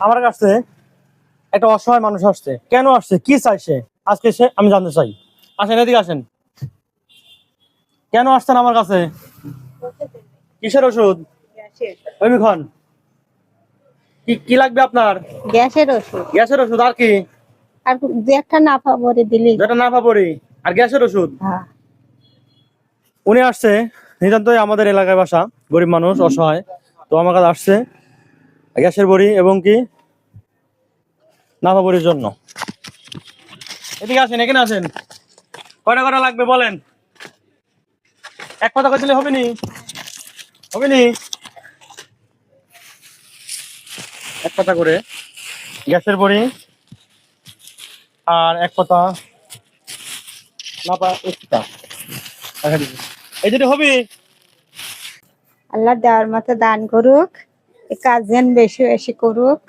আমার কাছে একটা অসহায় মানুষ আসছে, কেন আসছে, কি চাইছে আজকে সে আমি জানতে চাই। আসেন, এদিকে আসেন। কেন আসছেন আমার কাছে? কিসের ওষুধ? খান। কি কি লাগবে আপনার? গ্যাসের ওষুধ। গ্যাসের ওষুধ আর কি? আর দু একটা নাফা ভরে দিলি। যেটা নাফা পড়ি আর গ্যাসের ওষুধ। হ্যাঁ। উনি আসছে নিতান্তই আমাদের এলাকায় বাসা, গরিব মানুষ, অসহায়। তো আমার কাছে আসছে গ্যাসের বড়ি এবং কি নাফা বড়ির জন্য। এদিকে আসেন, এখানে আসেন। কয়টা কয়টা লাগবে বলেন? এক কথা কই দিলে হবে নি? হবে নি? এক কথা করে গ্যাসের বড়ি আর এক কথা নাপা এক্সট্রা। এই যেটা হবে। আল্লাহ দেওয়ার মতো দান করুক, এই কাজ যেন বেশি বেশি করুক।